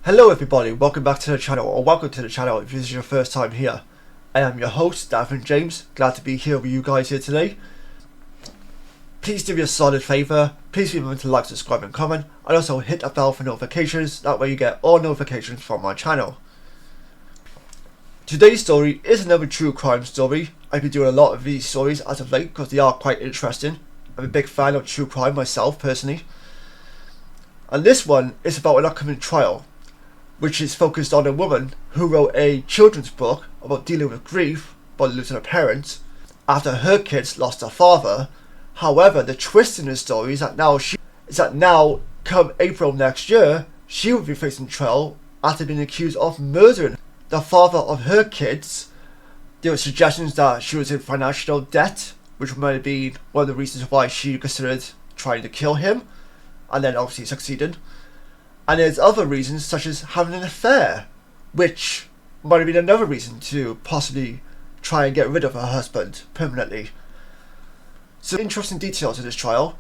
Hello everybody, welcome back to the channel, or welcome to the channel if this is your first time here. I am your host, Davin James, glad to be here with you guys here today. Please do me a solid favour, please remember to like, subscribe and comment, and also hit that bell for notifications, that way you get all notifications from my channel. Today's story is another true crime story. I've been doing a lot of these stories as of late because they are quite interesting. I'm a big fan of true crime myself personally. And this one is about an upcoming trial, which is focused on a woman who wrote a children's book about dealing with grief by losing her parents after her kids lost their father. However, the twist in the story is that now, come April next year, she will be facing trial after being accused of murdering the father of her kids. There were suggestions that she was in financial debt, which might have been one of the reasons why she considered trying to kill him, and then obviously succeeded. And there's other reasons, such as having an affair, which might have been another reason to possibly try and get rid of her husband permanently. Some interesting details in this trial.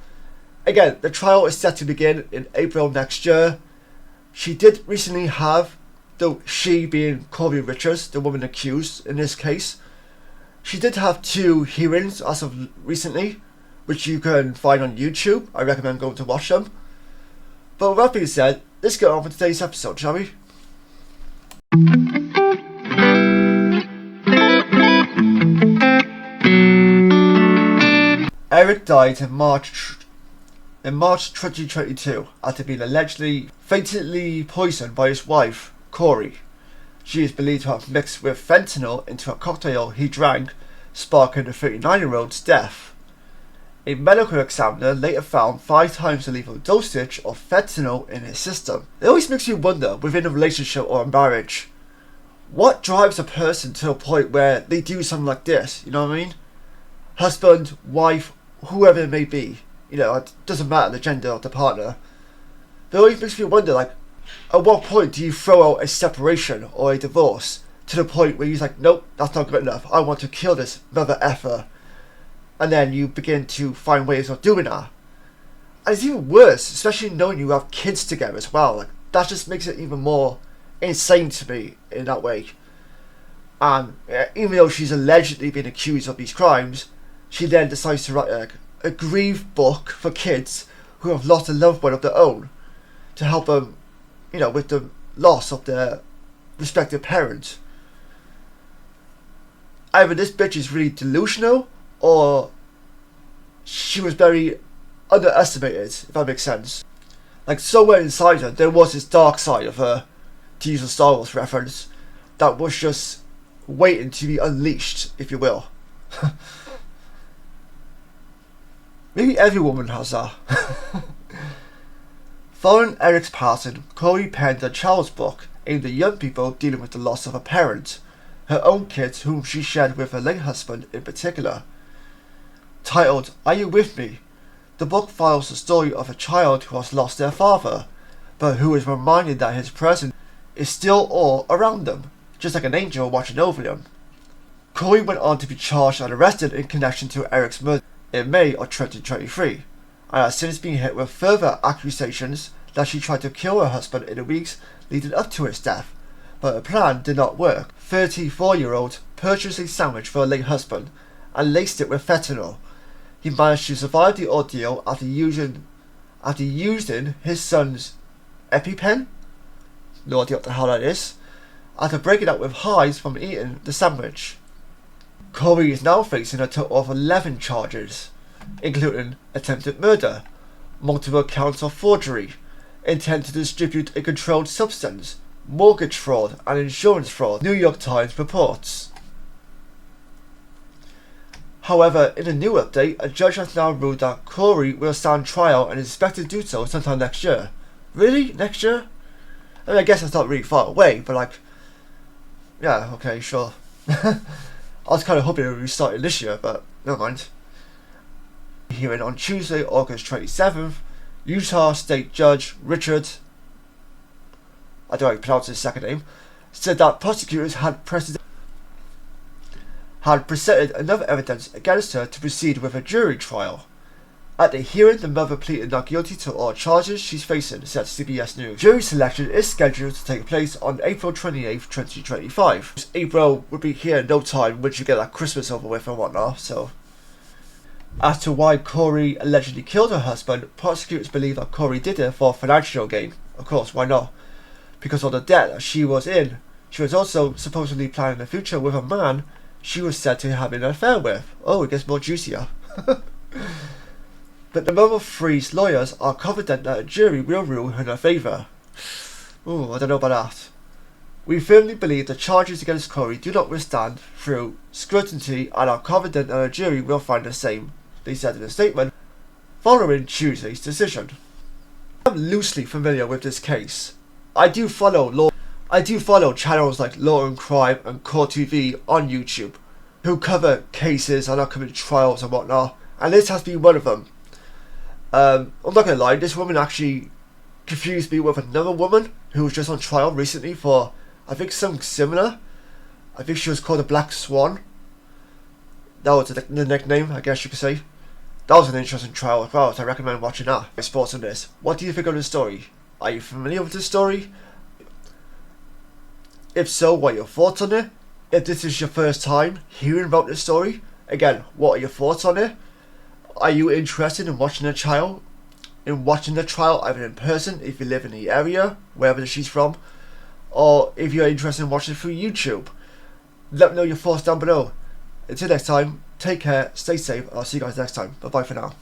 Again, the trial is set to begin in April next year. She did recently have, though she being Kouri Richins, the woman accused in this case, she did have 2 hearings as of recently, which you can find on YouTube. I recommend going to watch them. But with that being said, let's get on with today's episode, shall we? Eric died in March 2022 after being allegedly fatally poisoned by his wife, Kouri. She is believed to have mixed with fentanyl into a cocktail he drank, sparking the 39-year-old's death. A medical examiner later found 5 times the lethal dosage of fentanyl in his system. It always makes you wonder, within a relationship or a marriage, what drives a person to a point where they do something like this, you know what I mean? Husband, wife, whoever it may be, you know, it doesn't matter the gender of the partner. But it always makes me wonder, like, at what point do you throw out a separation or a divorce to the point where you're like, nope, that's not good enough, I want to kill this mother effer. And then you begin to find ways of doing that. And it's even worse, especially knowing you have kids together as well. Like, that just makes it even more insane to me in that way. And even though she's allegedly been accused of these crimes, she then decides to write a grief book for kids who have lost a loved one of their own, to help them, you know, with the loss of their respective parents. Either this bitch is really delusional, or she was very underestimated, if that makes sense. Like, somewhere inside her, there was this dark side of her, to use a Star Wars reference, that was just waiting to be unleashed, if you will. Maybe every woman has that. Following Eric's passing, Kouri penned a child's book aimed at young people dealing with the loss of a parent, her own kids whom she shared with her late husband in particular. Titled, Are You With Me? The book follows the story of a child who has lost their father, but who is reminded that his presence is still all around them, just like an angel watching over them. Kouri went on to be charged and arrested in connection to Eric's murder in May of 2023, and has since been hit with further accusations that she tried to kill her husband in the weeks leading up to his death, but her plan did not work. 34-year-old purchased a sandwich for her late husband and laced it with fentanyl. He managed to survive the ordeal after using his son's EpiPen, no idea what the hell that is, after breaking out with hives from eating the sandwich. Kouri is now facing a total of 11 charges, including attempted murder, multiple counts of forgery, intent to distribute a controlled substance, mortgage fraud and insurance fraud, New York Times reports. However, in a new update, a judge has now ruled that Kouri will stand trial and is expected to do so sometime next year. Really? Next year? I mean, I guess that's not really far away, but like, yeah, okay, sure. I was kind of hoping it would be starting this year, but never mind. Hearing on Tuesday, August 27th, Utah State Judge Richard, I don't know how to pronounce his second name, said that prosecutors had presented enough evidence against her to proceed with a jury trial. At the hearing, the mother pleaded not guilty to all charges she's facing, said CBS News. Jury selection is scheduled to take place on April 28th, 2025. April would be here in no time once you get that Christmas over with and whatnot, so. As to why Kouri allegedly killed her husband, prosecutors believe that Kouri did it for financial gain. Of course, why not? Because of the debt that she was in. She was also supposedly planning a future with a man she was said to have an affair with. Oh, it gets more juicier. But the mother of three's lawyers are confident that a jury will rule in her favour. Oh, I don't know about that. We firmly believe the charges against Kouri do not withstand through scrutiny and are confident that a jury will find the same, they said in a statement, following Tuesday's decision. I'm loosely familiar with this case. I do follow channels like Law and Crime and Court TV on YouTube, who cover cases and upcoming trials and whatnot, and this has been one of them. I'm not gonna lie, this woman actually confused me with another woman who was just on trial recently for, I think, something similar. I think she was called the Black Swan. That was the nickname, I guess you could say. That was an interesting trial as well, so I recommend watching that. My thoughts on this. What do you think of the story? Are you familiar with the story? If so, what are your thoughts on it? If this is your first time hearing about this story, again, what are your thoughts on it? Are you interested in watching the trial? Either in person, if you live in the area, wherever she's from, or if you're interested in watching it through YouTube? Let me know your thoughts down below. Until next time, take care, stay safe, and I'll see you guys next time. Bye bye for now.